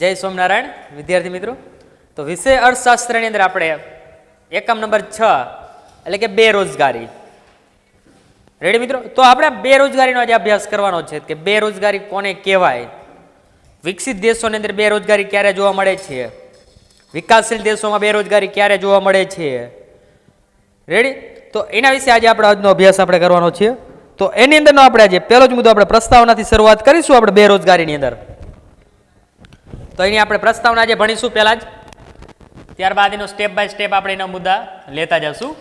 જય સ્વામિનારાયણ વિદ્યાર્થી મિત્રો. તો વિષય અર્થશાસ્ત્રની અંદર આપણે એકમ નંબર 6 એટલે કે બેરોજગારી. રેડી મિત્રો? તો આપણે બેરોજગારીનો આજે અભ્યાસ કરવાનો છે કે બેરોજગારી કોને કહેવાય, વિકસિત દેશોની અંદર બેરોજગારી ક્યારે જોવા મળે છે, વિકાસશીલ દેશોમાં બેરોજગારી ક્યારે જોવા મળે છે. રેડી? તો એના વિશે આજે આપણે આજનો અભ્યાસ આપણે કરવાનો છે. તો એની અંદરનો આપણે આજે પહેલો જ મુદ્દો આપણે પ્રસ્તાવનાથી શરૂઆત કરીશું. આપણે બેરોજગારીની અંદર તો એની આપણે પ્રસ્તાવના આજે ભણીશું પહેલા જ, ત્યારબાદ એનો સ્ટેપ બાય સ્ટેપ આપણે એના મુદ્દા લેતા જશું.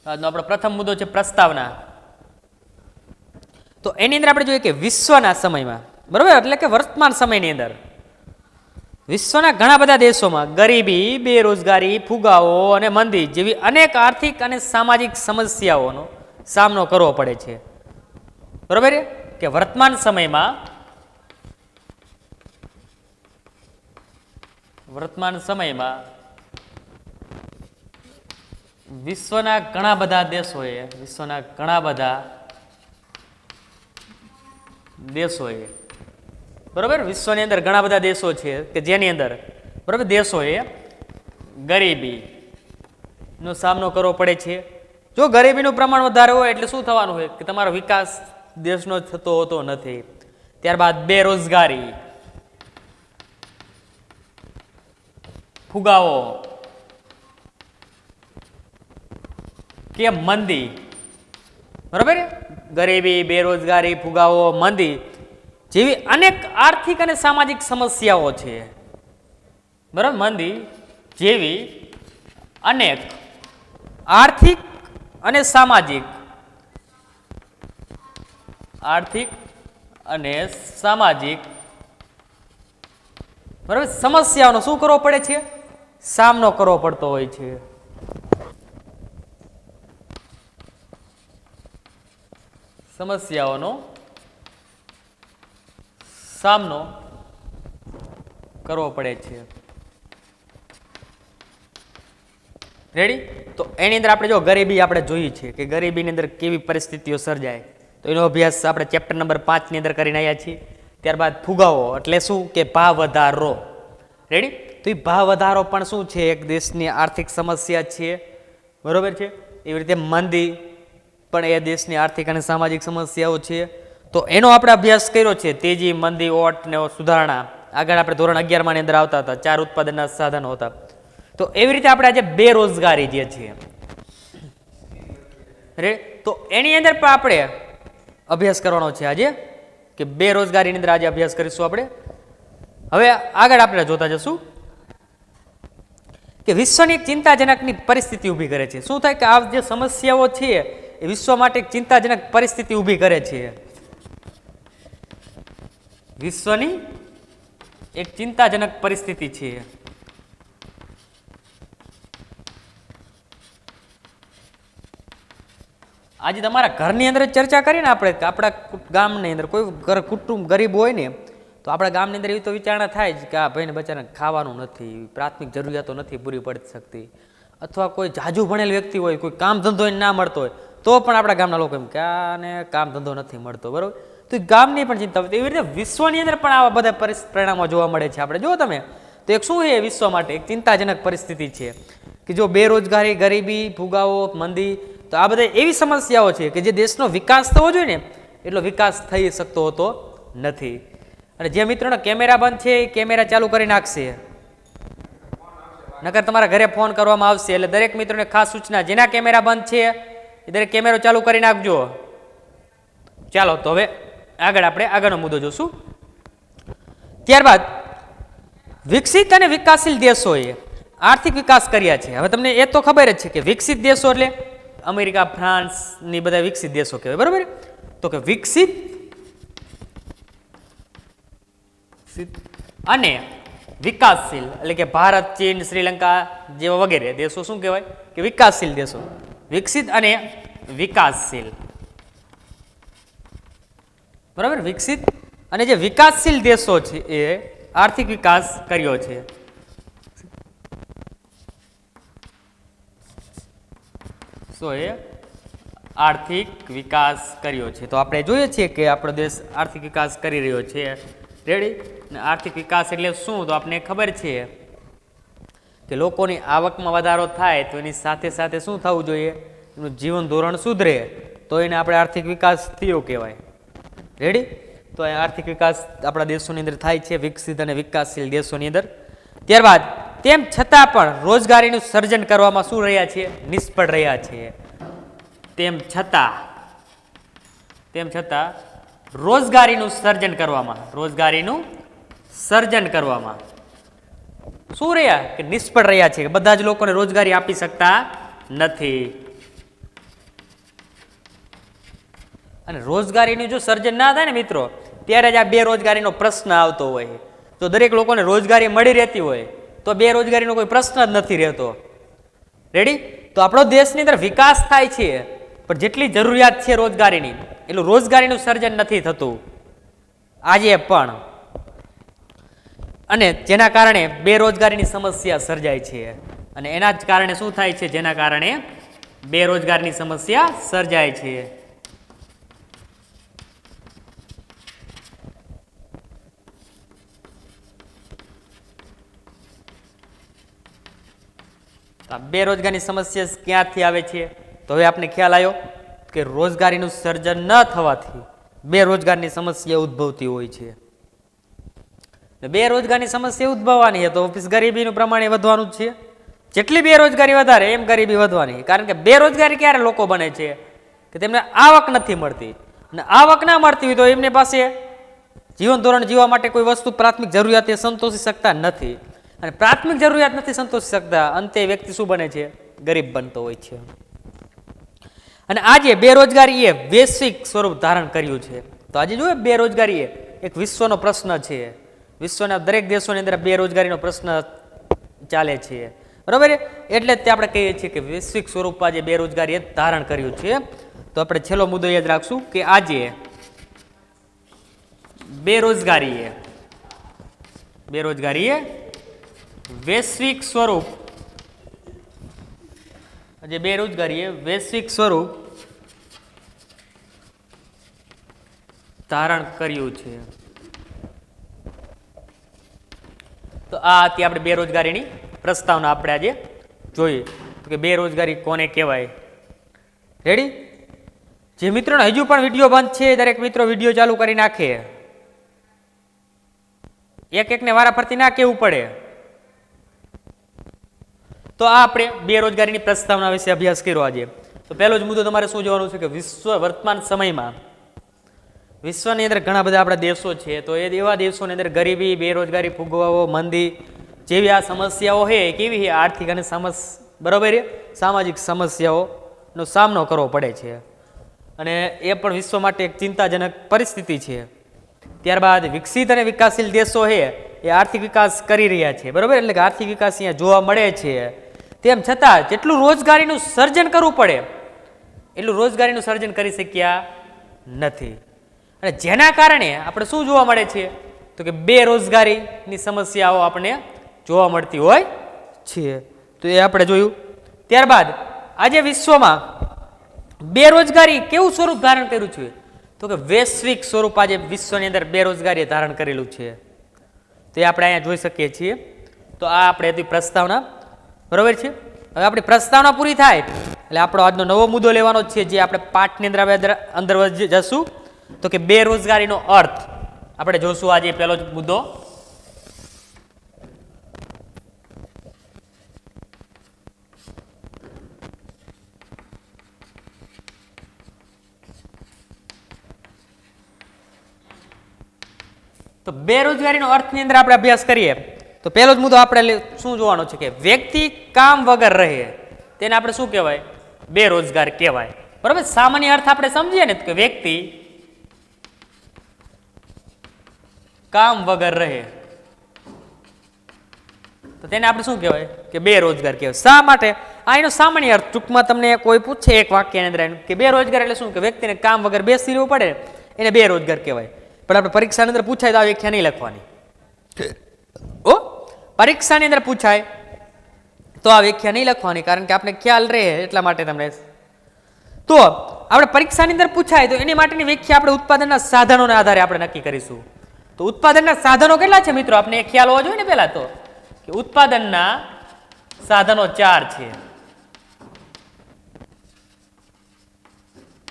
આજનો આપણો પ્રથમ મુદ્દો છે પ્રસ્તાવના. તો એની અંદર આપણે જોઈએ કે વિશ્વના સમયમાં, બરોબર, એટલે કે વર્તમાન સમયની અંદર વિશ્વના ઘણા બધા દેશોમાં ગરીબી, બેરોજગારી, ફુગાવો અને મંદી જેવી અનેક આર્થિક અને સામાજિક સમસ્યાઓનો સામનો કરવો પડે છે. બરોબર કે વર્તમાન સમયમાં વિશ્વના ઘણા બધા દેશોએ બરોબર, વિશ્વની અંદર ઘણા બધા દેશો છે કે જેની અંદર બરોબર દેશોએ ગરીબીનો સામનો કરવો પડે છે. જો ગરીબીનું પ્રમાણ વધારે હોય એટલે શું થવાનું હોય કે તમારો વિકાસ દેશનો થતો હોતો નથી. ત્યારબાદ બેરોજગારી, ફુગાવો કે મંદી, બરાબર, ગરીબી, બેરોજગારી, ફુગાવો, મંદી જેવી અનેક આર્થિક અને સામાજિક સમસ્યાઓ છે. બરાબર, મંદી જેવી અનેક આર્થિક અને સામાજિક બરાબર સમસ્યાઓનો શું કરવો પડે છે? સામનો કરવો પડતો હોય છે. સમસ્યાઓનો સામનો કરવો પડે છે. રેડી? તો એની અંદર આપણે જો ગરીબી આપણે જોઈ છે કે ગરીબીની અંદર કેવી પરિસ્થિતિઓ સર્જાય, તો એનો અભ્યાસ આપણે ચેપ્ટર નંબર 5 ની અંદર કરીને આવ્યા છીએ. ત્યારબાદ ફુગાવો એટલે શું કે ભાવ વધારો. રેડી? તો એ ભાવ વધારો પણ શું છે? એક દેશની આર્થિક સમસ્યા છે. બરોબર છે? એવી રીતે મંદી પણ એ દેશની આર્થિક અને સામાજિક સમસ્યાઓ છે. તો એનો આપણે અભ્યાસ કર્યો છે. તેજી, મંદી, ઓટ ને સુધારણા આગળ આપણે ધોરણ 11 ની અંદર આવતા હતા, 4 ઉત્પાદનના સાધનો હતા. તો એવી રીતે આપણે આજે બેરોજગારી જે છે તો એની અંદર પણ આપણે અભ્યાસ કરવાનો છે આજે કે બેરોજગારીની અંદર આજે અભ્યાસ કરીશું આપણે. હવે આગળ આપણે જોતા જશું કે વિશ્વની ચિંતાજનકની પરિસ્થિતિ ઊભી કરે છે. શું થાય કે આ જે સમસ્યાઓ છે એ વિશ્વ માટે એક ચિંતાજનક પરિસ્થિતિ ઊભી કરે છે. વિશ્વની એક ચિંતાજનક પરિસ્થિતિ છે. આજે તમારા ઘરની અંદર ચર્ચા કરીને આપણે આપણા ગામની અંદર કોઈ કુટુંબ ગરીબ હોય ને તો આપણા ગામની અંદર એવી તો વિચારણા થાય જ કે આ ભાઈને બચારાને ખાવાનું નથી, પ્રાથમિક જરૂરિયાતો નથી પૂરી પડી શકતી, અથવા કોઈ જાજુ ભણેલ વ્યક્તિ હોય, કોઈ કામ ધંધો ના મળતો હોય તો પણ આપણા ગામના લોકો એમ કે આને કામ ધંધો નથી મળતો. બરોબર? તો એ ગામની પણ ચિંતા હોય. એવી રીતે વિશ્વની અંદર પણ આવા બધા પરિણામો જોવા મળે છે. આપણે જુઓ તમે તો એક શું છે વિશ્વ માટે એક ચિંતાજનક પરિસ્થિતિ છે કે જો બેરોજગારી, ગરીબી, ફુગાવો, મંદી, તો આ બધા એવી સમસ્યાઓ છે કે જે દેશનો વિકાસ થવો જોઈએ ને એટલો વિકાસ થઈ શકતો હોતો નથી. અને જે મિત્રોનો કેમેરા બંધ છે એ કેમેરા ચાલુ કરી નાખશે, નકર તમારા ઘરે ફોન કરવામાં આવશે. એટલે દરેક મિત્રોને ખાસ સૂચના, જેના કેમેરા બંધ છે એ દરેક કેમેરો ચાલુ કરી નાખજો. ચાલો તો હવે આગળ આપણે આગળનો મુદ્દો જોશું. ત્યારબાદ વિકસિત અને વિકાસશીલ દેશોએ આર્થિક વિકાસ કર્યા છે. હવે તમને એ તો ખબર જ છે કે વિકસિત દેશો એટલે અમેરિકા, ફ્રાન્સ ની બધા વિકસિત દેશો કહેવાય. બરોબર? તો કે વિકસિત અને વિકાસશીલ એટલે કે ભારત, ચીન, શ્રીલંકા જેવા વગેરે દેશો શું કહેવાય કે વિકાસશીલ દેશો. વિકસિત અને વિકાસશીલ, બરાબર, વિકસિત અને જે વિકાસશીલ દેશો છે એ આર્થિક વિકાસ કર્યો છે. એ આર્થિક વિકાસ કર્યો છે. તો આપણે જોઈએ છીએ કે આપણો દેશ આર્થિક વિકાસ કરી રહ્યો છે. રેડી? અને આર્થિક વિકાસ એટલે શું? તો આપણને ખબર છે કે લોકોની આવકમાં વધારો થાય તો એની સાથે સાથે શું થવું જોઈએ? એનું જીવન ધોરણ સુધરે તો એને આપણે આર્થિક વિકાસ થયો કહેવાય. રેડી? તો આ આર્થિક વિકાસ આપણા દેશોની અંદર થાય છે, વિકસિત અને વિકાસશીલ દેશોની અંદર. ત્યારબાદ તેમ છતાં પણ રોજગારીનું સર્જન કરવામાં શું રહ્યા છીએ? નિષ્ફળ રહ્યા છીએ. તેમ છતાં રોજગારીનું સર્જન કરવામાં શું રહ્યા? કે નિષ્ફળ રહ્યા છે. બધા જ લોકોને રોજગારી આપી શકતા નથી. અને રોજગારીનું જો સર્જન ના થાય ને મિત્રો, ત્યારે જ આ બેરોજગારીનો પ્રશ્ન આવતો હોય. તો દરેક લોકોને રોજગારી મળી રહેતી હોય તો બેરોજગારીનો કોઈ પ્રશ્ન જ નથી રહેતો. રેડી? તો આપણો દેશની અંદર વિકાસ થાય છે, પણ જેટલી જરૂરિયાત છે રોજગારીની એટલું રોજગારીનું સર્જન નથી થતું આજે પણ. અને જેના કારણે બેરોજગારીની સમસ્યા સર્જાય છે. અને એના જ કારણે શું થાય છે? જેના કારણે બેરોજગારીની સમસ્યા સર્જાય છે. બેરોજગારીની સમસ્યા ક્યાંથી આવે છે? તો હવે આપણે ખ્યાલ આવ્યો કે રોજગારીનું સર્જન ન થવાથી બેરોજગારની સમસ્યા ઉદ્ભવતી હોય છે. બેરોજગારની સમસ્યા ઉદ્ભવવાની તો ગરીબીનું પ્રમાણ વધવાનું જ છે. જેટલી બેરોજગારી વધારે એમ ગરીબી વધવાની. કારણ કે બેરોજગારી ક્યારે લોકો બને છે? કે તેમને આવક નથી મળતી. અને આવક ના મળતી હોય તો એમની પાસે જીવન ધોરણ જીવવા માટે કોઈ વસ્તુ પ્રાથમિક જરૂરિયાત એ સંતોષી શકતા નથી. અને પ્રાથમિક જરૂરિયાત નથી સંતોષી શકતા, અંતે વ્યક્તિ શું બને છે? ગરીબ બનતો હોય છે. અને આજે બેરોજગારી એ વૈશ્વિક સ્વરૂપ ધારણ કર્યું છે. તો આજે જોઈએ બેરોજગારી એક વિશ્વનો પ્રશ્ન છે. વિશ્વના દરેક દેશોની અંદર બેરોજગારીનો પ્રશ્ન ચાલે છે. બરાબર? એટલે જ તે આપણે કહીએ છીએ કે વૈશ્વિક સ્વરૂપ આજે બેરોજગારીએ ધારણ કર્યું છે. તો આપણે છેલ્લો મુદ્દો યાદ રાખશું કે આજે બેરોજગારીએ વૈશ્વિક સ્વરૂપ ધારણ કર્યું છે. તો આ હતી આપણે બેરોજગારીની પ્રસ્તાવના. આપણે આજે જોઈએ કે બેરોજગારી કોને કહેવાય. રેડી? જે મિત્રોને હજુ પણ વિડીયો બંધ છે, દરેક મિત્રો વિડીયો ચાલુ કરી નાખે. એકને વારાફરતી ના કહેવું પડે. તો આ આપણે બેરોજગારીની પ્રસ્તાવના વિશે અભ્યાસ કર્યો આજે. તો પહેલો જ મુદ્દો તમારે શું જોવાનું છે કે વર્તમાન સમયમાં વિશ્વની અંદર ઘણા બધા આપણા દેશો છે. તો એ એવા દેશોની અંદર ગરીબી, બેરોજગારી, ફુગાવો, મંદી જેવી આ સમસ્યાઓ છે. કેવી આર્થિક અને બરાબર સામાજિક સમસ્યાઓનો સામનો કરવો પડે છે. અને એ પણ વિશ્વ માટે એક ચિંતાજનક પરિસ્થિતિ છે. ત્યારબાદ વિકસિત અને વિકાસશીલ દેશો છે એ આર્થિક વિકાસ કરી રહ્યા છે. બરાબર? એટલે કે આર્થિક વિકાસ અહીંયા જોવા મળે છે. તેમ છતાં જેટલું રોજગારીનું સર્જન કરવું પડે એટલું રોજગારીનું સર્જન કરી શક્યા નથી. અને જેના કારણે આપણે શું જોવા મળે છે? તો કે બેરોજગારીની સમસ્યાઓ આપણને જોવા મળતી હોય છે. તો એ આપણે જોયું. ત્યારબાદ આજે વિશ્વમાં બેરોજગારી કેવું સ્વરૂપ ધારણ કર્યું છે? તો કે વૈશ્વિક સ્વરૂપ આજે વિશ્વની અંદર બેરોજગારીએ ધારણ કરેલું છે. તો એ આપણે અહીંયા જોઈ શકીએ છીએ. તો આ આપણે હતી પ્રસ્તાવના. બરાબર છે? હવે આપણી પ્રસ્તાવના પૂરી થાય એટલે આપણો આજનો નવો મુદ્દો લેવાનો છે, જે આપણે પાઠની અંદર જશું. તો કે બેરોજગારીનો અર્થ આપણે જોશું આજે પહેલો જ મુદ્દો. તો બેરોજગારીનો અર્થની અંદર આપણે અભ્યાસ કરીએ તો પહેલો જ મુદ્દો આપણે શું જોવાનો છે કે વ્યક્તિ કામ વગર રહે તેને આપણે શું કહેવાય? બેરોજગાર કહેવાય. બરાબર? સામાન્ય અર્થ આપણે સમજીએ ને કે વ્યક્તિ કામ વગર રહે તો તેને આપણે શું કહેવાય? કે બેરોજગાર કહેવાય. શા માટે? આ એનો સામાન્ય અર્થ. ટૂંકમાં તમને કોઈ પૂછે એક વાક્યની અંદર કે બેરોજગાર એટલે શું? કે વ્યક્તિને કામ વગર બેસી રહેવું પડે એને બેરોજગાર કહેવાય. પણ આપણે પરીક્ષાની અંદર પૂછાય તો આ વ્યાખ્યા નહીં લખવાની. પરીક્ષાની અંદર પૂછાય તો આ વ્યાખ્યા નહીં લખવાની, કારણ કે આપણે ખ્યાલ રહે એટલા માટે તમને તો આપણે પરીક્ષાની અંદર પૂછાય તો એની માટેની વ્યાખ્યા આપણે ઉત્પાદનના સાધનોના આધારે આપણે નક્કી કરીશું. તો ઉત્પાદનના સાધનો કેટલા છે મિત્રો? આપણે એ ખ્યાલ હોવો જોઈએ ને પહેલા તો કે ઉત્પાદનના સાધનો 4 છે.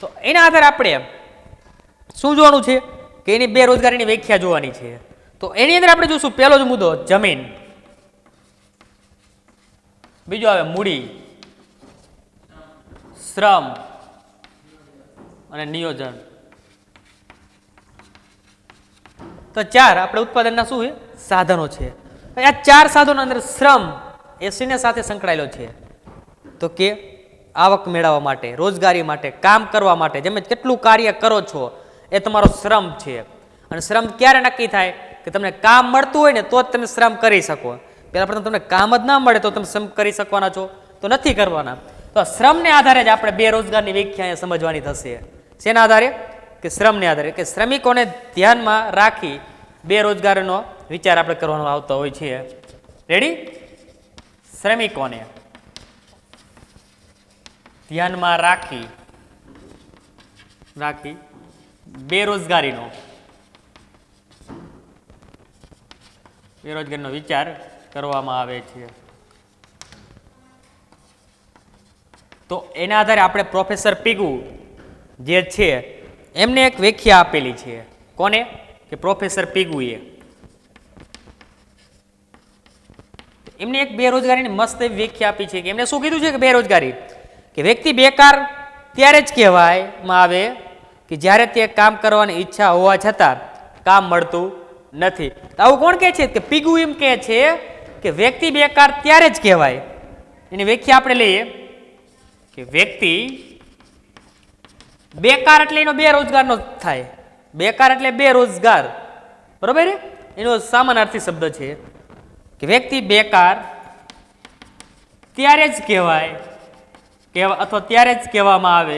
તો એના આધારે આપણે શું જોવાનું છે કે એની બેરોજગારીની વ્યાખ્યા જોવાની છે. તો એની અંદર આપણે જોશું પહેલો જ મુદ્દો જમીન, બીજો આવે મૂડી, શ્રમ અને નિયોજન. તો 4 આપણે ઉત્પાદનના શું છે સાધનો છે. આ 4 સાધનો અંદર શ્રમ એ શેના સાથે સંકળાયેલો છે? તો કે આવક મેળવવા માટે, રોજગારી માટે, કામ કરવા માટે, જેમ કેટલું કાર્ય કરો છો એ તમારો શ્રમ છે. અને શ્રમ ક્યારે નક્કી થાય કે તમને કામ મળતું હોય ને તો જ તમે શ્રમ કરી શકો. પહેલા પ્રથમ તમને કામ જ ના મળે તો તમે શ્રમ કરી શકવાના છો? તો નથી કરવાના. તો શ્રમને આધારે જ આપણે બેરોજગારની વ્યાખ્યા સમજવાની થશે. શેના આધારે? કે શ્રમને આધારે, કે શ્રમિકોને ધ્યાનમાં રાખી બેરોજગારીનો વિચાર આપણે કરવાનો આવતો હોય છે. રેડી? શ્રમિકોને ધ્યાનમાં રાખી બેરોજગારીનો વિચાર કરવામાં આવે છે. તો એના આધારે આપણે પ્રોફેસર પીગુ જે છે એમને એક વ્યાખ્યા આપેલી છે. કોને? કે પ્રોફેસર પીગુએ. એમને એક બેરોજગારીની મસ્ત વ્યાખ્યા આપી છે કે એમને શું કીધું છે કે બેરોજગારી કે વ્યક્તિ બેકાર ત્યારે જ કહેવામાં આવે કે જ્યારે તે કામ કરવાની ઈચ્છા હોવા છતાં કામ મળતું નથી. આવું કોણ કહે છે? કે પીગુ એમ કહે છે કે વ્યક્તિ બેકાર ત્યારે જ કહેવાય. એની વ્યાખ્યા આપણે લઈએ કે વ્યક્તિ બેકાર એટલે એનો બેરોજગારનો થાય. બેકાર એટલે બેરોજગાર, બરોબર? એનો સમાનાર્થી શબ્દ છે કે વ્યક્તિ બેકાર ત્યારે જ કહેવાય અથવા ત્યારે જ કહેવામાં આવે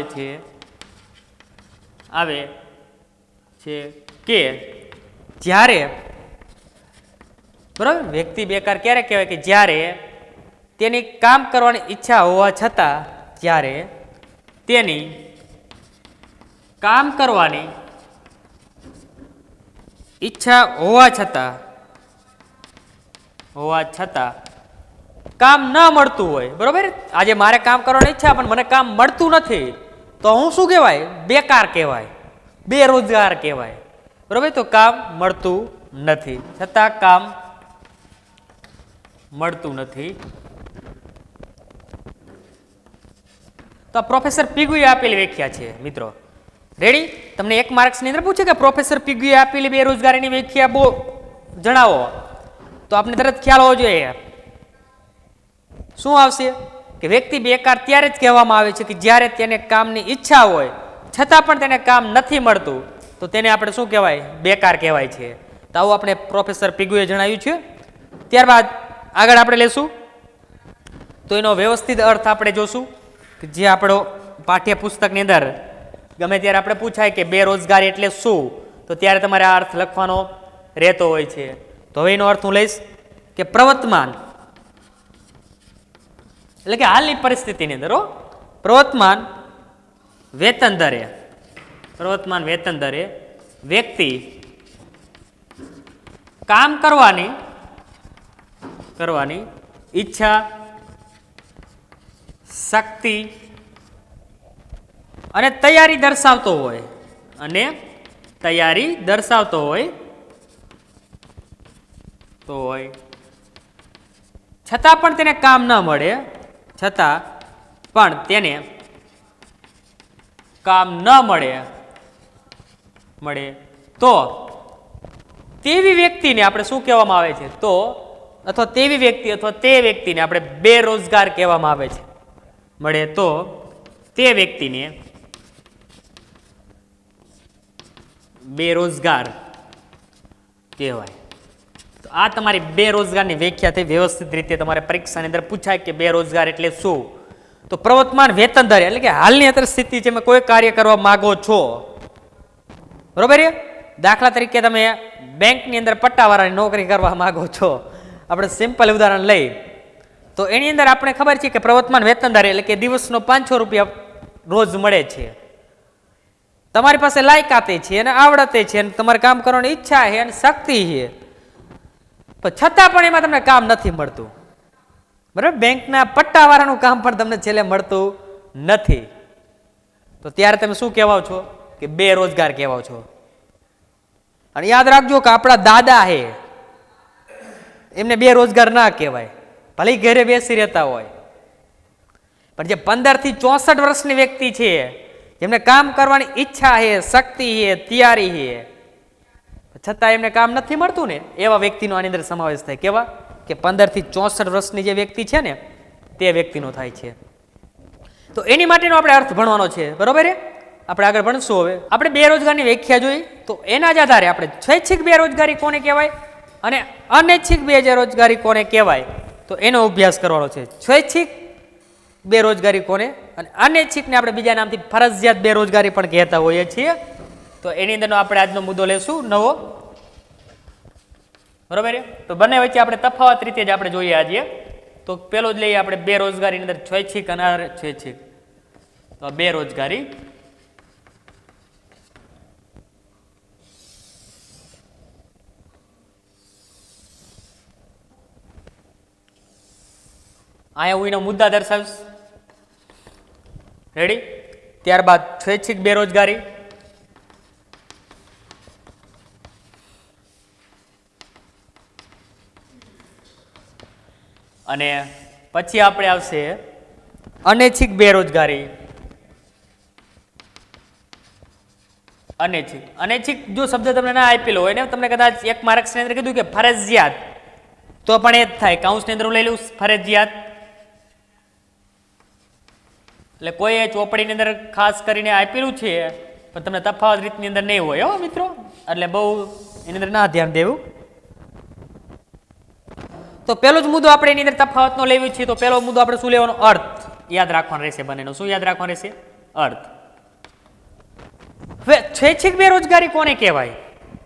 છે કે જ્યારે, બરાબર, વ્યક્તિ બેકાર ક્યારે કહેવાય? કે જ્યારે તેની કામ કરવાની ઈચ્છા હોવા છતાં, જ્યારે તેની કામ કરવાની ઈચ્છા હોવા છતાં કામ ન મળતું હોય. બરોબર? આજે મારે કામ કરવાની ઈચ્છા પણ મને કામ મળતું નથી તો હું શું કહેવાય? બેકાર કહેવાય, બેરોજગાર કહેવાય. બરોબર? તો કામ મળતું નથી, છતાં કામ મળતું નથી. તો પ્રોફેસર પીગુએ આપેલી વ્યાખ્યા છે મિત્રો. રેડી? તમને 1 માર્ક્સની અંદર પૂછે કે પ્રોફેસર પીગુએ આપેલી બેરોજગારીની વ્યાખ્યા બહુ જણાવો, તો આપણે તરત ખ્યાલ હોવો જોઈએ. શું આવશે? કે વ્યક્તિ બેકાર ત્યારે જ કહેવામાં આવે છે કે જ્યારે તેને કામની ઈચ્છા હોય છતાં પણ તેને કામ નથી મળતું તો તેને આપણે શું કહેવાય? બેકાર કહેવાય છે. તો આવું આપણે પ્રોફેસર પીગુએ જણાવ્યું છે. ત્યારબાદ આગળ આપણે લેશું તો એનો વ્યવસ્થિત અર્થ આપણે જોશું કે જે આપણો પાઠ્યપુસ્તકની અંદર ગમે ત્યારે આપણે પૂછાય કે બેરોજગારી એટલે શું, તો ત્યારે તમારે આ અર્થ લખવાનો રહેતો હોય છે. તો હવે એનો અર્થ હું લઈશ કે પ્રવર્તમાન એટલે કે હાલની પરિસ્થિતિની અંદર પ્રવર્તમાન વેતન દરે વ્યક્તિ કામ કરવાની ઈચ્છા, શક્તિ અને તૈયારી દર્શાવતો હોય છતાં પણ તેને કામ ન મળે, તો તેવી વ્યક્તિને આપણે શું કહેવામાં આવે છે? તો અથવા તેવી વ્યક્તિ અથવા તે વ્યક્તિને આપણે બેરોજગાર કહેવામાં આવે છે. તો તે વ્યક્તિને બેરોજગાર કહેવાય. તો આ તમારી બેરોજગારની વ્યાખ્યા થઈ. વ્યવસ્થિત રીતે તમારે પરીક્ષાની અંદર પૂછાય કે બેરોજગાર એટલે શું? તો પ્રવર્તમાન વેતન દર એટલે કે હાલની અત્યારે સ્થિતિ છે, કોઈ કાર્ય કરવા માંગો છો, બરોબર? દાખલા તરીકે તમે બેંકની અંદર પટ્ટાવાળાની નોકરી કરવા માંગો છો. આપણે સિમ્પલ ઉદાહરણ લઈ તો એની અંદર આપણે ખબર છે કે પ્રવર્તમાન વેતન દર એટલે કે દિવસનો 500 રૂપિયા રોજ મળે છે, તમારી પાસે લાયકાતે છે અને આવડતે છે અને તમારે કામ કરવાની ઈચ્છા છે અને શક્તિ છે, પણ છતાં પણ એમાં તમને કામ નથી મળતું, બરાબર. બેંકના પટ્ટાવાળાનું કામ પણ તમને છેલ્લે મળતું નથી, તો ત્યારે તમે શું કહેવાઓ છો કે બેરોજગાર કહેવાઓ છો. અને યાદ રાખજો કે આપણા દાદા હે એમને બેરોજગાર ના કહેવાય, ભલે ઘરે બેસી રહેતા હોય, પણ જે 15 થી 64 વર્ષની વ્યક્તિ છે જેમને કામ કરવાની ઈચ્છા છે, શક્તિ છે, તૈયારી છે, છતાં એમને કામ નથી મળતું ને, એવા વ્યક્તિનો આની અંદર સમાવેશ થાય. કેવા કે 15 થી 64 વર્ષની જે વ્યક્તિ છે ને તે વ્યક્તિનો થાય છે. તો એની માટેનો આપણે અર્થ ભણવાનો છે, બરોબર. આપણે આગળ ભણશું. હવે આપણે બેરોજગારની વ્યાખ્યા જોઈ, તો એના જ આધારે આપણે સ્વૈચ્છિક બેરોજગારી કોને કહેવાય અને અનૈચ્છિક બેરોજગારી કોને કહેવાય તો એનો અભ્યાસ કરવાનો છે. સ્વૈચ્છિક બેરોજગારી કોને અને અનૈચ્છિકને આપણે બીજા નામથી ફરજિયાત બેરોજગારી પણ કહેતા હોઈએ છીએ. તો એની અંદરનો આપણે આજનો મુદ્દો લેશું નવો, બરોબર. તો બંને વચ્ચે આપણે તફાવત રીતે જ આપણે જોઈએ આજે. તો પેલો જ લઈએ આપણે બેરોજગારીની અંદર સ્વૈચ્છિક અને અનૈચ્છિક. તો બેરોજગારી અહીંયા હું એનો મુદ્દા દર્શાવીશ, રેડી. ત્યારબાદ સ્વૈચ્છિક બેરોજગારી, અને પછી આપણે આવશે અનૈચ્છિક બેરોજગારી. અનૈચ્છિક જો શબ્દ તમને ના આપેલો હોય ને, તમને કદાચ એક માર્ક્સની અંદર કીધું કે ફરજિયાત, તો પણ એ જ થાય. કાઉન્સની અંદર હું લઈ લઉં ફરજિયાત, એટલે કોઈ ચોપડીની અંદર ખાસ કરીને આપેલું છે પણ તમને તફાવત રીતની અંદર નહીં હોય હો મિત્રો, એટલે બહુ એની અંદર ના ધ્યાન દેવું. તો પેલો જ મુદ્દો આપણે એની અંદર તફાવતનો લેવી છે. તો પેલો મુદ્દો આપણે શું લેવાનો? અર્થ યાદ રાખવાનો રહેશે. બંનેનો શું યાદ રાખવાનો રહેશે? અર્થ. હવે સ્વૈચ્છિક બેરોજગારી કોને કહેવાય?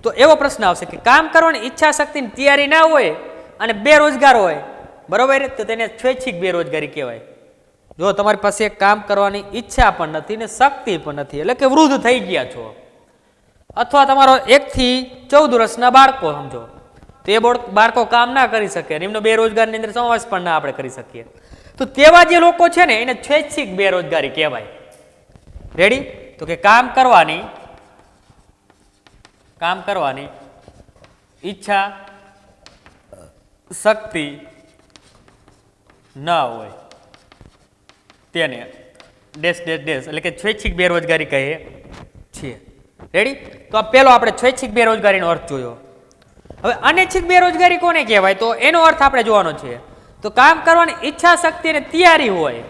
તો એવો પ્રશ્ન આવશે કે કામ કરવાની ઈચ્છા શક્તિની તૈયારી ના હોય અને બેરોજગાર હોય, બરોબર, તો તેને સ્વૈચ્છિક બેરોજગારી કહેવાય. જો તમારી પાસે કામ કરવાની ઈચ્છા પણ નથી ને શક્તિ પણ નથી, એટલે કે વૃદ્ધ થઈ ગયા છો, અથવા તમારો 1 થી 14 વર્ષના બાળકો સમજો, તો એ બાળકો કામ ના કરી શકે અને એમનો બેરોજગારની અંદર સમાવેશ પણ ના આપણે કરી શકીએ, તો તેવા જે લોકો છે ને એને સ્વૈચ્છિક બેરોજગારી કહેવાય. રેડી. તો કે કામ કરવાની ઈચ્છા શક્તિ ના હોય તેને ડેશ ડેશ ડેશ એટલે કે સ્વૈચ્છિક બેરોજગારી કહે છે. રેડી. તો આ પેલો આપણે સ્વૈચ્છિક બેરોજગારીનો અર્થ જોયો. હવે અનૈચ્છિક બેરોજગારી કોને કહેવાય? તો એનો અર્થ આપણે જોવાનો છે. તો કામ કરવાની ઈચ્છા શક્તિ અને તૈયારી હોય,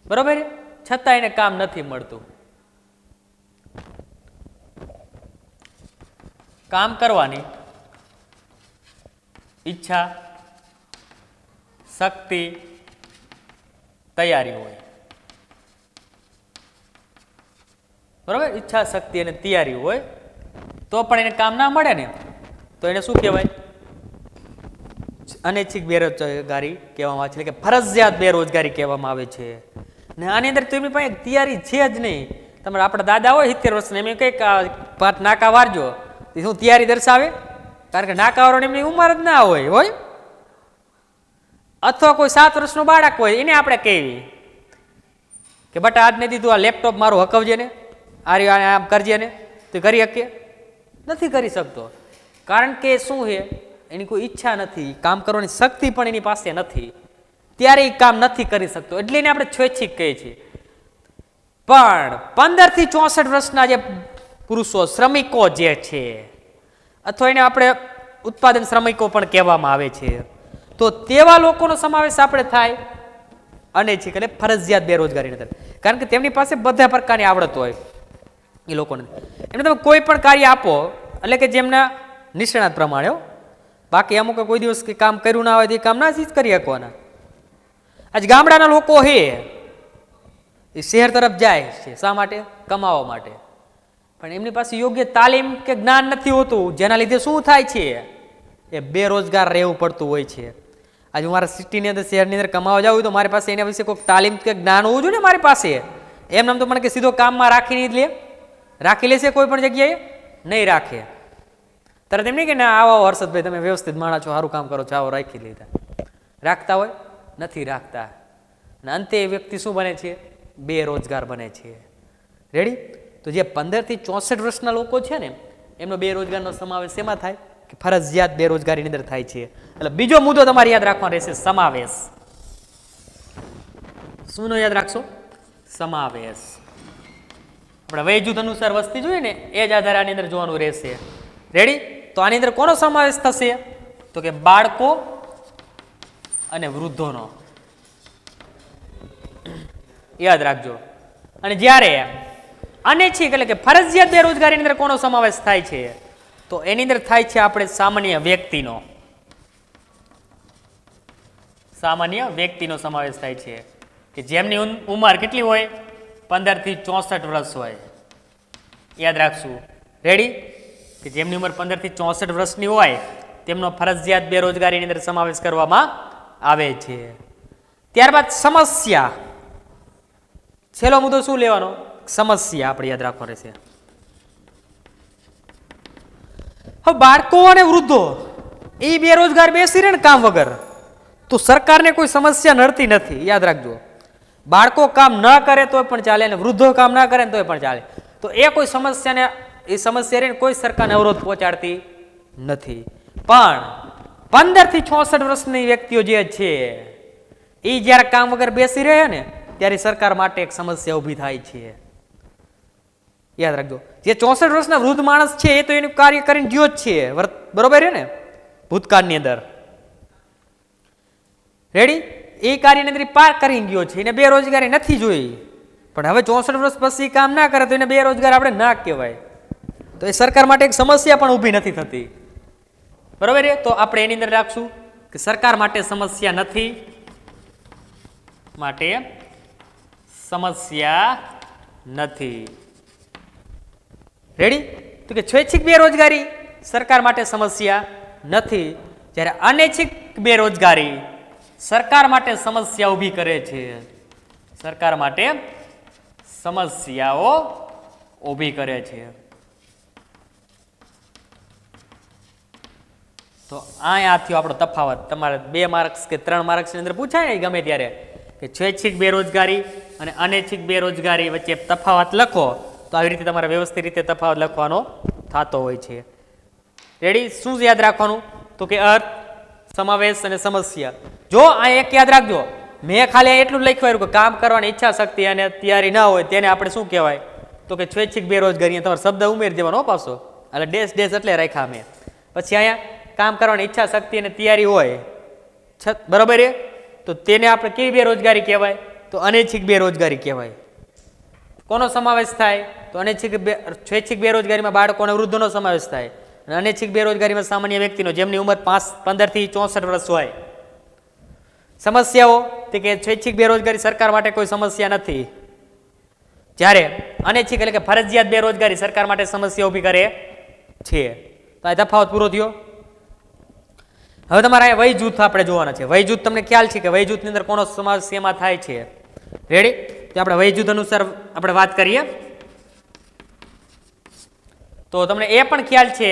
બરોબર, છતાં એને કામ નથી મળતું. કામ કરવાની ઈચ્છા શક્તિ તૈયારી હોય, બરોબર, ઈચ્છા શક્તિ અને તૈયારી હોય તો પણ એને કામ ના મળે ને, તો એને શું કહેવાય? અનૈચ્છિક બેરોજગારી કહેવામાં આવે છે, એટલે કે ફરજિયાત બેરોજગારી કહેવામાં આવે છે. ને આની અંદર તો એમની પાસે તૈયારી છે જ નહીં. તમારા આપણા દાદા હોય 70 વર્ષના, એમ કંઈક પાટ નાકા વારજો, શું તૈયારી દર્શાવે? કારણ કે નાકા વાળવાની એમની ઉંમર જ ના હોય. અથવા કોઈ 7 વર્ષનું બાળક હોય એને આપણે કહેવી કે બટા આજ નથી તું આ લેપટોપ મારું હકવજે ને, આમ કરજે ને, તો કરી શકીએ? નથી કરી શકતો. કારણ કે શું છે? એની કોઈ ઈચ્છા નથી, કામ કરવાની શક્તિ પણ એની પાસે નથી, ત્યારે એ કામ નથી કરી શકતો, એટલે એને આપણે સ્વૈચ્છિક કહીએ છીએ. પણ 15 થી 64 વર્ષના જે પુરુષો, શ્રમિકો જે છે, અથવા એને આપણે ઉત્પાદન શ્રમિકો પણ કહેવામાં આવે છે, તો તેવા લોકોનો સમાવેશ આપણે થાય અનૈચ્છિક એટલે ફરજિયાત બેરોજગારીની અંદર. કારણ કે તેમની પાસે બધા પ્રકારની આવડત હોય એ લોકોને. એમને તમે કોઈ પણ કાર્ય આપો, એટલે કે જેમના નિષ્ણાત પ્રમાણે, બાકી અમુક કોઈ દિવસ કામ કર્યું ના હોય તો એ કામ ના જ કરી શકવાના. આજ ગામડાના લોકો છે એ શહેર તરફ જાય છે, શા માટે? કમાવા માટે. પણ એમની પાસે યોગ્ય તાલીમ કે જ્ઞાન નથી હોતું, જેના લીધે શું થાય છે? એ બેરોજગાર રહેવું પડતું હોય છે. આજે હું મારા સિટીની અંદર, શહેરની અંદર કમાવા જાઉં તો મારી પાસે એના વિશે કોઈ તાલીમ કે જ્ઞાન હોવું જોઈએ ને મારી પાસે, એમ નામ તો મને કે સીધો કામમાં રાખી લે, રાખી લેશે કોઈ પણ જગ્યાએ? નહીં રાખે. તરત એમ નહીં કે ના આવો હર્ષદભાઈ તમે વ્યવસ્થિત માણસ છો, સારું કામ કરો છો, આવો રાખી લીધા. રાખતા હોય? નથી રાખતા. અને અંતે એ વ્યક્તિ શું બને છે? બેરોજગાર બને છે. રેડી? તો જે 15 થી 64 વર્ષના લોકો છે ને એમનો બેરોજગારનો સમાવેશ શેમાં થાય? કે ફરજિયાત બેરોજગારીની અંદર થાય છે. એટલે બીજો મુદ્દો તમારે યાદ રાખવાનો રહેશે, સમાવેશ. શું યાદ રાખશો? સમાવેશ. આપણે વય જૂથ અનુસાર વસ્તી જોઈએ ને એ જ આધારે આની અંદર જોવાનું રહેશે. રેડી? તો આની અંદર કોનો સમાવેશ થશે? તો કે બાળકો અને વૃદ્ધોનો. યાદ રાખજો. અને જ્યારે અનૈચ્છિક એટલે કે ફરજિયાત બેરોજગારીની અંદર કોનો સમાવેશ થાય છે? તો એની અંદર થાય છે આપણે સામાન્ય વ્યક્તિનો. સામાન્ય વ્યક્તિનો સમાવેશ થાય છે કે જેમની ઉંમર કેટલી હોય? 15 થી 64 વર્ષ હોય. યાદ રાખશું. રેડી? કે જેમની ઉંમર 15 થી 64 વર્ષની હોય તેમનો ફરજિયાત બેરોજગારીની અંદર સમાવેશ કરવામાં આવે છે. ત્યારબાદ સમસ્યા. છેલ્લો મુદ્દો શું લેવાનો? સમસ્યા આપણે યાદ રાખવાનો રહેશે. હવે બાળકો અને વૃદ્ધો એ બેરોજગાર બેસી રહે ને કામ વગર, તો સરકારને કોઈ સમસ્યા નડતી નથી. યાદ રાખજો. બાળકો કામ ન કરે તો પણ ચાલે અને વૃદ્ધો કામ ના કરે તો પણ ચાલે. તો એ કોઈ સમસ્યાને એ સમસ્યા રહીને કોઈ સરકારને અવરોધ પહોંચાડતી નથી. પણ 15 થી 64 વર્ષની વ્યક્તિઓ જે છે એ જ્યારે કામ વગર બેસી રહે ને ત્યારે સરકાર માટે એક સમસ્યા ઊભી થાય છે. યાદ રાખજો. જે 64 વર્ષના વૃદ્ધ માણસ છે એ તો એનું કાર્ય કરીને ગયો જ છે, બરોબર છે ને, ભૂતકાળની અંદર. રેડી? એ કાર્યની અંદર પાર કરીને ગયો છે, એને બેરોજગારી નથી જોઈ. પણ હવે 64 વર્ષ પછી કામ ના કરે તો એને બેરોજગાર આપણે ના કહેવાય. તો એ સરકાર માટે એક સમસ્યા પણ ઊભી નથી થતી. બરોબર છે? તો આપણે એની અંદર રાખશું કે સરકાર માટે સમસ્યા નથી, માટે સમસ્યા નથી. રેડી? તો કે સ્વૈચ્છિક બેરોજગારી સરકાર માટે સમસ્યા નથી, જ્યારે અનૈચ્છિક બેરોજગારી સરકાર માટે સમસ્યા ઊભી કરે છે. સરકાર માટે સમસ્યાઓ ઊભી કરે છે. તો અહીંયા થયો આપણો તફાવત. તમારે 2 માર્ક્સ કે 3 માર્ક્સની અંદર પૂછાય ને ગમે ત્યારે કે સ્વૈચ્છિક બેરોજગારી અને અનૈચ્છિક બેરોજગારી વચ્ચે તફાવત લખો, તો આવી રીતે તમારે વ્યવસ્થિત રીતે તફાવત લખવાનો થતો હોય છે. રેડી? શું યાદ રાખવાનું? તો કે અર્થ, સમાવેશ અને સમસ્યા. જો આ એક યાદ રાખજો, મેં ખાલી એટલું લખ્યું કે કામ કરવાની ઈચ્છા શક્તિ અને તૈયારી ના હોય તેને આપણે શું કહેવાય? તો કે સ્વૈચ્છિક બેરોજગારી. તમારે શબ્દ ઉમેરી દેવાનો પાછો, એટલે ડેશ ડેશ એટલે રાખ્યા મેં. પછી અહીંયા કામ કરવાની ઈચ્છા શક્તિ અને તૈયારી હોય, બરોબર છે, તો તેને આપણે કેવી બેરોજગારી કહેવાય? તો અનૈચ્છિક બેરોજગારી કહેવાય. કોનો સમાવેશ થાય? તો સ્વૈચ્છિક બેરોજગારીમાં બાળકો અને વૃદ્ધોનો સમાવેશ થાય અને અનૈચ્છિક બેરોજગારીમાં સામાન્ય વ્યક્તિનો, જેમની ઉંમર 15 થી 64 વર્ષ હોય. સમસ્યાઓ તે કે સ્વૈચ્છિક બેરોજગારી સરકાર માટે કોઈ સમસ્યા નથી, જ્યારે અનૈચ્છિક એટલે કે ફરજિયાત બેરોજગારી સરકાર માટે સમસ્યા ઊભી કરે છે. તો આ તફાવત પૂરો થયો. હવે તમારે અહીંયા વય જૂથ આપણે જોવાના છે. વય જૂથ તમને ખ્યાલ છે કે વય જૂથની અંદર કોનો સમાવેશ એમાં થાય છે? રેડી? તો આપણે વય જૂથ અનુસાર આપણે વાત કરીએ તો તમને એ પણ ખ્યાલ છે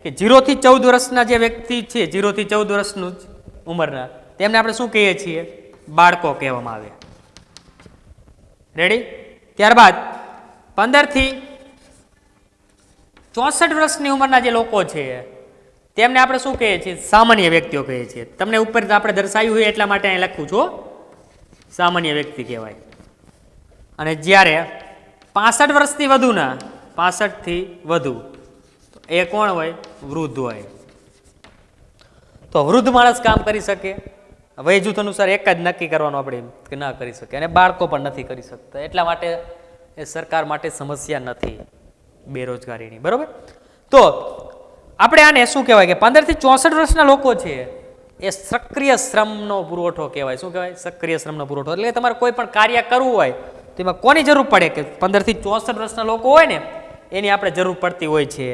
કે 0 થી 14 વર્ષના જે વ્યક્તિ છે, 0 થી 14 વર્ષનું ઉંમરના, તેમને આપણે શું કહીએ છીએ? બાળકો કહેવામાં આવે. રેડી? ત્યારબાદ 15 થી 64 વર્ષની ઉંમરના જે લોકો છે તેમને આપણે શું કહીએ છીએ? સામાન્ય વ્યક્તિઓ કહીએ છીએ. તમને ઉપર આપણે દર્શાવ્યું હોય એટલા માટે અહીં લખું છું, સામાન્ય વ્યક્તિ કહેવાય. અને જ્યારે 65 વર્ષથી વધુના, 65 થી વધુ, એ કોણ હોય? વૃદ્ધ હોય. તો વૃદ્ધ માણસ કામ કરી શકે? વય જૂથ અનુસાર એક જ નક્કી કરવાનું આપણે કે ના કરી શકે, અને બાળકો પણ નથી કરી શકતા. એટલા માટે એ સરકાર માટે સમસ્યા નથી બેરોજગારીની. બરોબર? તો આપણે આને શું કહેવાય કે 15 થી 64 વર્ષના લોકો છે એ સક્રિય શ્રમનો પુરવઠો કહેવાય. શું કહેવાય? સક્રિય શ્રમનો પુરવઠો. એટલે તમારે કોઈ પણ કાર્ય કરવું હોય તો એમાં કોની જરૂર પડે? કે 15 થી 64 વર્ષના લોકો હોય ને એની આપણે જરૂર પડતી હોય છે.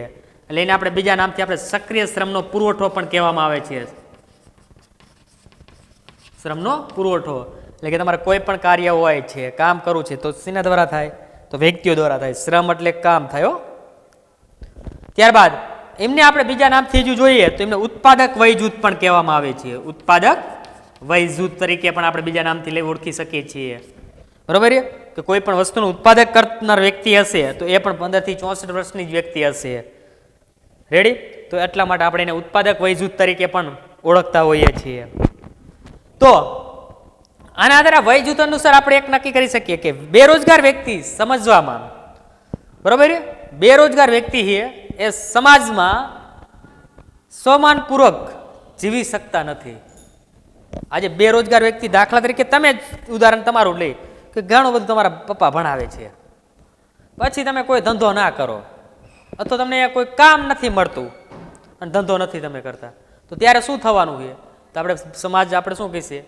એટલે એને આપણે બીજા નામથી આપણે સક્રિય શ્રમનો પુરવઠો પણ કહેવામાં આવે છે. શ્રમનો પુરવઠો. એટલે કે તમારે કોઈ પણ કાર્ય હોય છે, કામ કરવું છે તો શેના દ્વારા થાય? તો વ્યક્તિઓ દ્વારા થાય. શ્રમ એટલે કામ થાય. ત્યારબાદ એમને આપણે બીજા નામથી જો જોઈએ તો એમને ઉત્પાદક વય જૂથ પણ કહેવામાં આવે છે. ઉત્પાદક વય જૂથ તરીકે પણ આપણે બીજા નામથી લઈ ઓળખી શકીએ છીએ. બરોબર છે કે કોઈ પણ વસ્તુનું ઉત્પાદક કરનાર વ્યક્તિ હશે તો એ પણ 15 થી 64 વર્ષની જ વ્યક્તિ હશે. રેડી? તો એટલા માટે આપણે એને ઉત્પાદક વય જૂથ તરીકે પણ ઓળખતા હોઈએ છીએ. તો આના આધારે વય જૂથ અનુસાર આપણે એક નક્કી કરી શકીએ કે બેરોજગાર વ્યક્તિ સમજવામાં, બરોબર છે, બેરોજગાર વ્યક્તિ છે એ સમાજમાં સન્માનપૂર્વક જીવી શકતા નથી. આજે બેરોજગાર વ્યક્તિ, દાખલા તરીકે તમે જ ઉદાહરણ તમારું લઈ કે ઘણું બધું તમારા પપ્પા ભણાવે છે, પછી તમે કોઈ ધંધો ના કરો અથવા તમને કોઈ કામ નથી મળતું અને ધંધો નથી તમે કરતા, તો ત્યારે શું થવાનું છે? તો આપણે સમાજ આપણે શું કહીએ?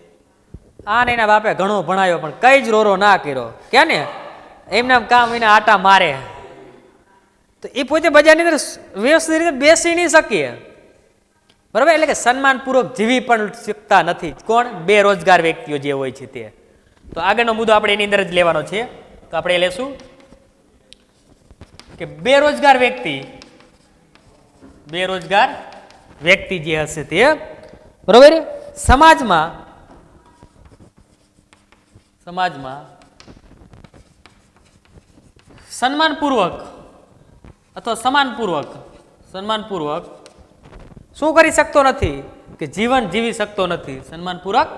આને એના બાપે ઘણો ભણાયો પણ કઈ જ રોરો ના કર્યો, કે ને એમને કામ વિના આટા મારે, તો એ પોતે બજારની અંદર વ્યવસ્થિત રીતે બેસી નહીં શકીએ. બરાબર? એટલે કે સન્માનપૂર્વક જીવી પણ શકતા નથી. કોણ? બેરોજગાર વ્યક્તિઓ જે હોય છે તે. તો આગળનો મુદ્દો આપણે એની અંદર જ લેવાનો છે. તો આપણે એ લેશું કે બેરોજગાર વ્યક્તિ જે હશે તે, બરોબર, સમાજમાં સન્માનપૂર્વક અથવા સન્માનપૂર્વક શું કરી શકતો નથી? કે જીવન જીવી શકતો નથી. સન્માનપૂર્વક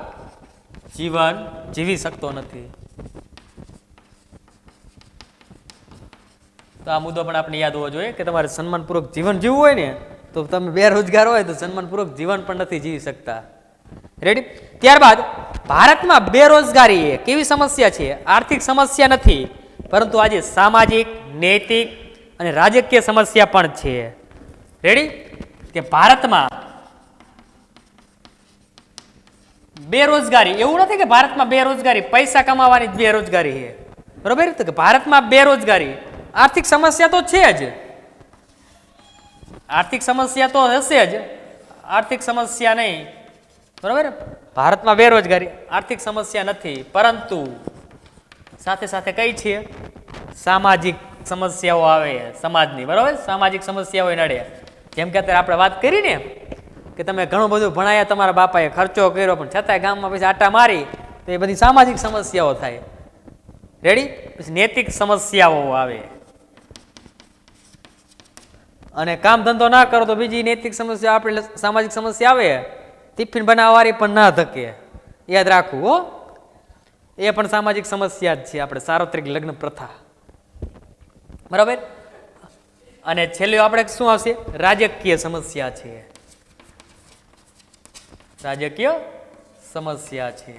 જીવન જીવી શકતો નથી. તો આ મુદ્દો પણ આપણે યાદ હોવો જોઈએ કે તમારે સન્માનપૂર્વક જીવન જીવવું હોય ને તો તમે બેરોજગાર હોય તો સન્માનપૂર્વક જીવન પણ નથી જીવી શકતા. રેડી? ત્યારબાદ ભારતમાં બેરોજગારી એ કેવી સમસ્યા છે? આર્થિક સમસ્યા નથી, પરંતુ આજે સામાજિક, નૈતિક અને રાજકીય સમસ્યા પણ છે. રેડી? કે ભારતમાં બેરોજગારી એવું નથી કે ભારતમાં બેરોજગારી પૈસા કમાવાની જ બેરોજગારી છે. બરોબર? તો કે ભારતમાં બેરોજગારી, આર્થિક સમસ્યા તો છે જ, આર્થિક સમસ્યા તો હશે જ, આર્થિક સમસ્યા નહીં. બરોબર? ભારતમાં બેરોજગારી, આર્થિક સમસ્યા નથી, પરંતુ સાથે સાથે કઈ છે? સામાજિક સમસ્યાઓ આવે સમાજની. બરોબર? સામાજિક સમસ્યાઓ નડે. જેમ કે અત્યારે આપણે વાત કરી ને કે તમે ઘણું બધું ભણાયા, તમારા બાપાએ ખર્ચો કર્યો, પણ છતાંય ગામમાં પછી આટા મારી, તો એ બધી સામાજિક સમસ્યાઓ થાય. રેડી? પછી નૈતિક સમસ્યાઓ આવે, અને કામ ધંધો ના કરો તો બીજી નૈતિક સમસ્યા આપણે સામાજિક સમસ્યા આવે, ટિફિન બનાવવાળી પણ ના ધકે, યાદ રાખવું હો, એ પણ સામાજિક સમસ્યા જ છે. આપણે સાર્વત્રિક લગ્ન પ્રથા. બરાબર? અને છેલ્લે આપણે શું આવશે? રાજકીય સમસ્યા છે. રાજકીય સમસ્યા છે.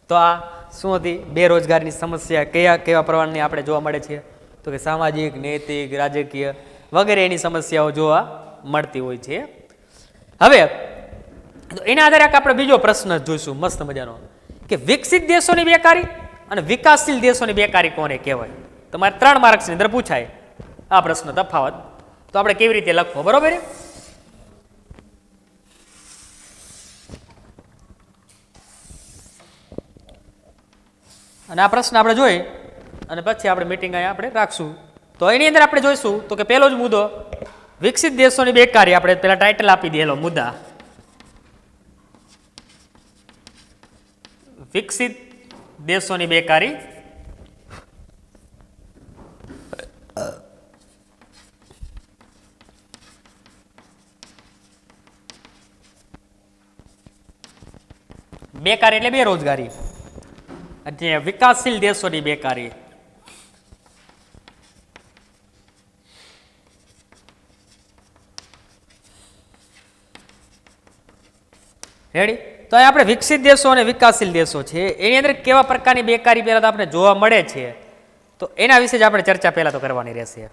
તો આ શું હતી? બેરોજગારીની સમસ્યા કયા કેવા પ્રમાણની આપણે જોવા મળે છે? તો કે સામાજિક, નૈતિક, રાજકીય વગેરે એની સમસ્યાઓ જોવા મળતી હોય છે. હવે એના આધારે આપણે બીજો પ્રશ્ન જોઈશું મસ્ત મજાનો, કે વિકસિત દેશોની બેકારી અને વિકાસશીલ દેશોની બેકારી કોને કહેવાય? તમારે 3 માર્ક્સની અંદર પૂછાય આ પ્રશ્ન તફાવત. તો આપણે કેવી રીતે લખવો? બરોબર? અને આ પ્રશ્ન આપણે જોઈ અને પછી આપણે મીટિંગ આપણે રાખશું. તો એની અંદર આપણે જોઈશું તો કે પહેલો જ મુદ્દો વિકસિત દેશોની બેકારી. આપણે પહેલા ટાઇટલ આપી દેલો મુદ્દા, વિકસિત દેશોની બેકારી. બેકારી એટલે બેરોજગારી. અને વિકાસશીલ દેશોની બેકારી. રેડી? તો આપણે વિકસિત દેશો અને વિકાસશીલ દેશો છે એની અંદર કેવા પ્રકારની બેકારી પહેલા તો આપણે જોવા મળે છે, તો એના વિશે જ આપણે ચર્ચા પહેલા તો કરવાની રહેશે.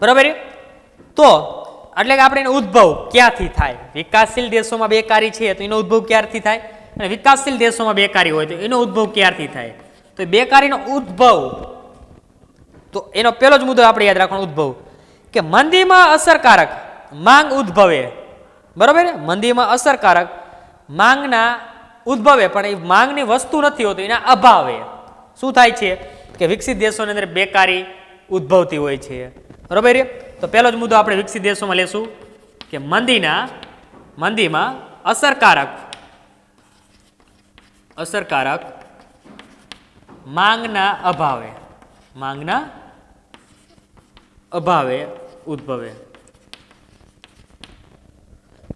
બરાબર? તો એટલે કે આપણે એનો ઉદ્ભવ ક્યાંથી થાય? વિકાસશીલ દેશોમાં બેકારી છે તો એનો ઉદ્ભવ ક્યારથી થાય, અને વિકાસશીલ દેશોમાં બેકારી હોય તો એનો ઉદ્ભવ ક્યારથી થાય? તો બેકારીનો ઉદ્ભવ, તો એનો પહેલો જ મુદ્દો આપણે યાદ રાખવાનો ઉદ્ભવ, કે મંદીમાં અસરકારક માંગ ઉદ્ભવે. બરોબર? મંદીમાં અસરકારક માંગના ઉદ્ભવે પણ એ માંગની વસ્તુ નથી હોતી, એના અભાવે શું થાય છે કે વિકસિત દેશોની અંદર બેકારી ઉદ્ભવતી હોય છે, બરોબર. તો પહેલો જ મુદ્દો આપણે વિકસિત દેશોમાં લેશું કે મંદીમાં અસરકારક માંગના અભાવે ઉદ્ભવે.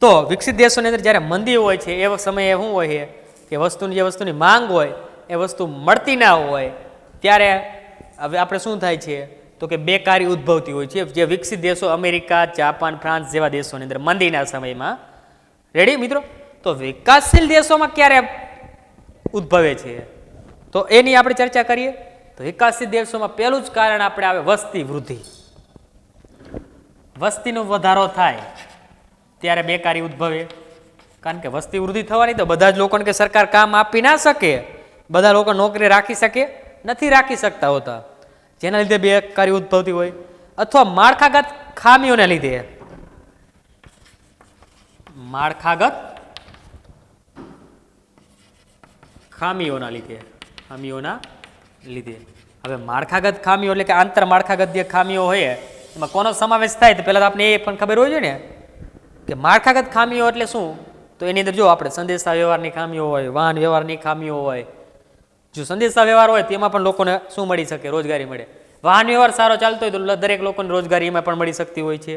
તો વિકસિત દેશોની અંદર જ્યારે મંદી હોય છે એ સમયે શું હોય છે કે જે વસ્તુની માંગ હોય એ વસ્તુ મળતી ના હોય ત્યારે હવે આપણે શું થાય છે તો કે બેકારી ઉદ્ભવતી હોય છે, જે વિકસિત દેશો અમેરિકા, જાપાન, ફ્રાન્સ જેવા દેશોની અંદર મંદીના સમયમાં. રેડી મિત્રો? તો વિકાસશીલ દેશોમાં ક્યારે ઉદ્ભવે છે તો એની આપણે ચર્ચા કરીએ. તો વિકાસશીલ દેશોમાં પહેલું જ કારણ આપણે આવે વસ્તી વૃદ્ધિ. વસ્તીનો વધારો થાય ત્યારે બેકારી ઉદ્ભવે, કારણ કે વસ્તી વૃદ્ધિ થવાની તો બધા જ લોકોને કે સરકાર કામ આપી ના શકે, બધા લોકો નોકરી રાખી શકે નથી, રાખી શકતા હોતા, જેના લીધે બેકારી ઉદ્ભવતી હોય. અથવા માળખાગત ખામીઓના લીધે હવે માળખાગત ખામીઓ એટલે કે આંતર માળખાગત જે ખામીઓ હોય એમાં કોનો સમાવેશ થાય તો પહેલા તો આપણે એ પણ ખબર હોય છે ને કે માળખાગત ખામીઓ એટલે શું. તો એની અંદર જો આપણે સંદેશા વ્યવહારની ખામીઓ હોય, વાહન વ્યવહારની ખામીઓ હોય. જો સંદેશા વ્યવહાર હોય તેમાં પણ લોકોને શું મળી શકે? રોજગારી મળે. વાહન વ્યવહાર સારો ચાલતો હોય તો દરેક લોકોને રોજગારી એમાં પણ મળી શકતી હોય છે,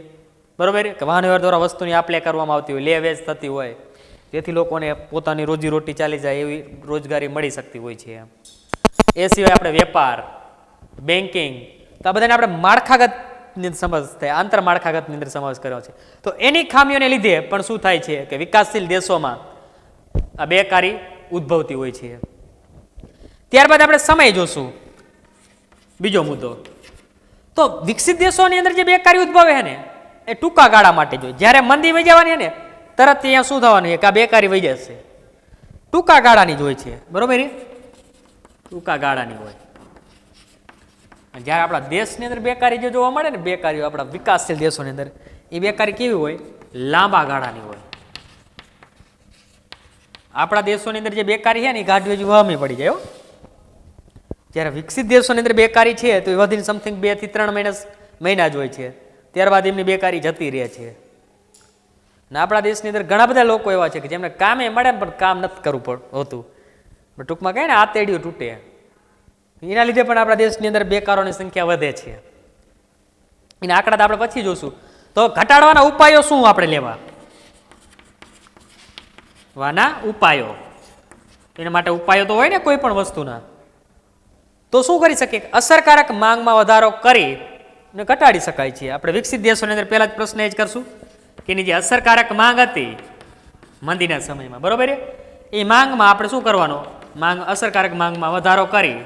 બરોબર. કે વાહન વ્યવહાર દ્વારા વસ્તુની આપ લે કરવામાં આવતી હોય, લે વેચ થતી હોય, જેથી લોકોને પોતાની રોજીરોટી ચાલી જાય એવી રોજગારી મળી શકતી હોય છે. એ સિવાય આપણે વેપાર, બેન્કિંગ, તો આ બધાને આપણે માળખાગત સમજ થાય, આંતર માળખાગતની અંદર સમાવેશ કર્યો છે. તો એની ખામીઓને લીધે પણ શું થાય છે કે વિકાસશીલ દેશોમાં આ બેકારી ઉદ્ભવતી હોય છે. ત્યારબાદ આપણે સમય જોશું, બીજો મુદ્દો. તો વિકસિત દેશોની અંદર જે બેકારી ઉદ્ભવે છે ને એ ટૂંકા ગાળા માટે જોઈએ. જ્યારે મંદી વહી જવાની ને તરત ત્યાં શું થવાનું છે કે આ બેકારી વહી જશે. ટૂંકા ગાળાની જ હોય છે, બરોબર. ટૂંકા ગાળાની હોય. જ્યારે આપણા દેશની અંદર બેકારી જે જોવા મળે ને, બેકારીઓ આપણા વિકાસશીલ દેશોની અંદર, એ બેકારી કેવી હોય? લાંબા ગાળાની હોય. આપણા દેશોની અંદર જે બેકારી છે ને એ ગાઢવી વહમી પડી જાય. જ્યારે વિકસિત દેશોની અંદર બેકારી છે તો એ વધીને સમથિંગ 2 થી 3 મહિના જ હોય છે, ત્યારબાદ એમની બેકારી જતી રહે છે. ને આપણા દેશની અંદર ઘણા બધા લોકો એવા છે કે જેમને કામે મળે પણ કામ નથી કરવું હોતું. ટૂંકમાં કહે ને આતેડિયું તૂટે. એના લીધે પણ આપણા દેશની અંદર બેકારોની સંખ્યા વધે છે. એના આંકડા તો આપણે પછી જોશું. તો ઘટાડવાના ઉપાયો શું આપણે લેવા? ઉપાયો, એના માટે ઉપાયો તો હોય ને કોઈ પણ વસ્તુના. તો શું કરી શકીએ? અસરકારક માંગમાં વધારો કરી ને ઘટાડી શકાય છે. આપણે વિકસિત દેશોની અંદર પહેલા જ પ્રશ્ન એ જ કરશું કે એની જે અસરકારક માંગ હતી મંદીના સમયમાં, બરોબર, એ માંગમાં આપણે શું કરવાનું? અસરકારક માંગમાં વધારો કરી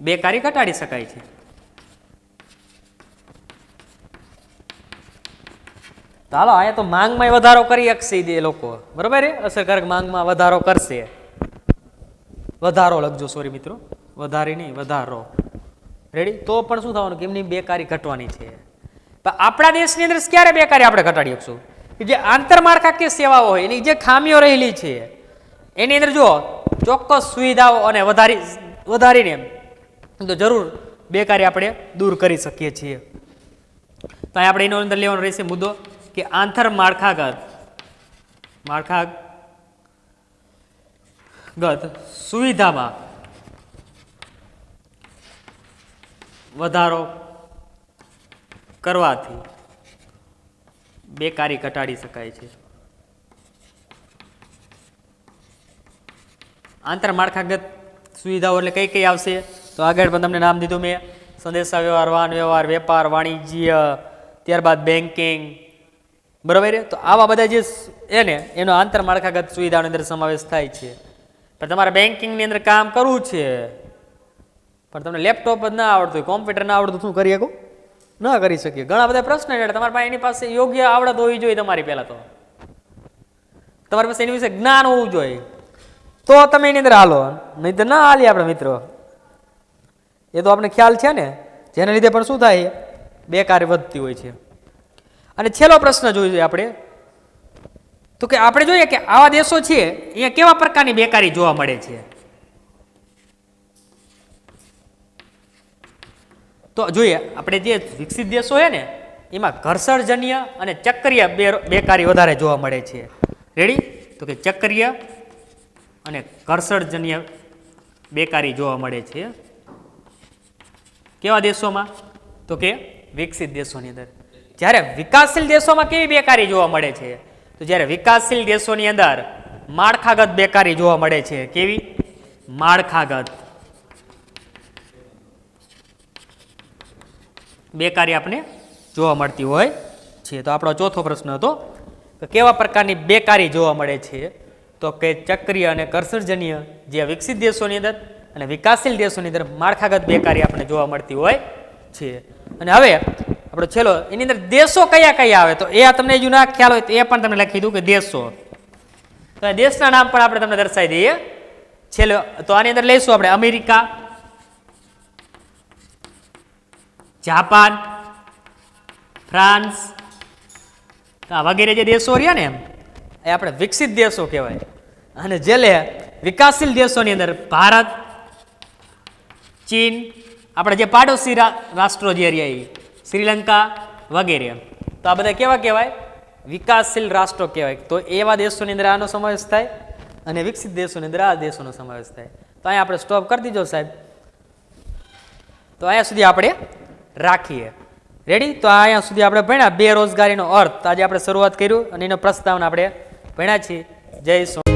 બેકારી ઘટાડી શકાય છે. તો હાલો, અહીંયા તો માંગમાં વધારો કરી શકશે એ લોકો, બરોબર. અસરકારક માંગમાં વધારો કરશે. વધારો લખજો, સોરી મિત્રો, વધારી નહીં, વધારો. રેડી? તો પણ શું થવાનું કે એમની બેકારી ઘટવાની છે. પણ આપણા દેશની અંદર ક્યારે બેકારી આપણે ઘટાડી શકશું? કે જે આંતરમાળખાકીય સેવાઓ હોય એની જે ખામીઓ રહેલી છે એની અંદર જો ચોક્કસ સુવિધાઓ અને વધારીને તો જરૂર બેકારી આપણે દૂર કરી શકીએ છીએ. તો અહીં આપણે એનો અંદર લેવાનો રહેશે મુદ્દો કે માળખાગત સુવિધામાં વધારો કરવાથી બેકારી ઘટાડી શકાય છે. આંતરમાળખાગત સુવિધાઓ એટલે કઈ કઈ આવશે? તો આગળ પણ તમને નામ દીધું મેં: સંદેશા વ્યવહાર, વાહન વ્યવહાર, વેપાર, વાણિજ્ય, ત્યારબાદ બેન્કિંગ, બરોબર. તો આવા બધા જે એનો આંતરમાળખાગત સુવિધાઓની અંદર સમાવેશ થાય છે. પણ તમારે બેન્કિંગની અંદર કામ કરવું છે પણ તમને લેપટોપ જ ના આવડતું, કોમ્પ્યુટર ના આવડતું, શું કરી શકો? ન કરી શકીએ. ઘણા બધા પ્રશ્ન એટલે તમારી પાસે એની પાસે યોગ્ય આવડત હોવી જોઈએ. તમારી પહેલા તો તમારી પાસે એની વિશે જ્ઞાન હોવું જોઈએ, તો તમે એની અંદર હાલો, નહીં તો ના હાલીએ આપણે મિત્રો. એ તો આપણે ખ્યાલ છે ને, જેના લીધે પણ શું થાય? બેકારી વધતી હોય છે. અને છેલ્લો પ્રશ્ન જોઈએ આપણે તો કે આપણે જોઈએ કે આવા દેશો છે અહીંયા કેવા પ્રકારની બેકારી જોવા મળે છે. તો જોઈએ આપણે જે વિકસિત દેશો છે ને એમાં ઘર્ષણજન્ય અને ચક્રીય બેકારી વધારે જોવા મળે છે. રેડી? તો કે ચક્રીય અને ઘર્ષણજન્ય બેકારી જોવા મળે છે. કેવા દેશોમાં? તો કે વિકસિત દેશોની અંદર. જ્યારે વિકાસશીલ દેશોમાં કેવી બેકારી જોવા મળે છે? તો જ્યારે વિકાસશીલ દેશોની અંદર માળખાગત બેકારી જોવા મળે છે. કેવી? માળખાગત બેકારી આપણે જોવા મળતી હોય છે. તો આપણો ચોથો પ્રશ્ન હતો કે કેવા પ્રકારની બેકારી જોવા મળે છે? તો કે ચક્રીય અને ઘર્ષણજન્ય જે વિકસિત દેશોની અંદર અને વિકાસશીલ દેશોની અંદર માળખાગત બેકારી આપણે જોવા મળતી હોય છે. અને હવે આપણો છેલ્લો એની અંદર દેશો કયા કયા આવે? તો એ તમને હજુ ના ખ્યાલ હોય તો એ પણ તમને લખી દઉં કે દેશો. તો આ દેશના નામ પણ આપણે તમને દર્શાવી દઈએ છેલ્લો. તો આની અંદર લઈશું આપણે અમેરિકા, જાપાન, ફ્રાન્સ વગેરે જે દેશો રહ્યા ને એ આપણે વિકસિત દેશો કહેવાય. અને જેલે વિકાસશીલ દેશોની અંદર ભારત, ચીન, આપણે જે પાડોશી રાષ્ટ્રો જે રહ્યા એ શ્રીલંકા વગેરે, તો આ બધા કેવા કહેવાય? વિકાસશીલ રાષ્ટ્રો કહેવાય. તો એવા દેશોની અંદર આનો સમાવેશ થાય અને વિકસિત દેશોની અંદર આ દેશોનો સમાવેશ થાય. તો અહીંયા આપણે સ્ટોપ કરી દીધો સાહેબ. તો અહીંયા સુધી આપણે રાખીએ. રેડી? તો અહીંયા સુધી આપણે ભણ્યા બેરોજગારીનો અર્થ. આજે આપણે શરૂઆત કર્યું અને એનો પ્રસ્તાવના આપણે ભણ્યા છીએ. જય સોમનાથ.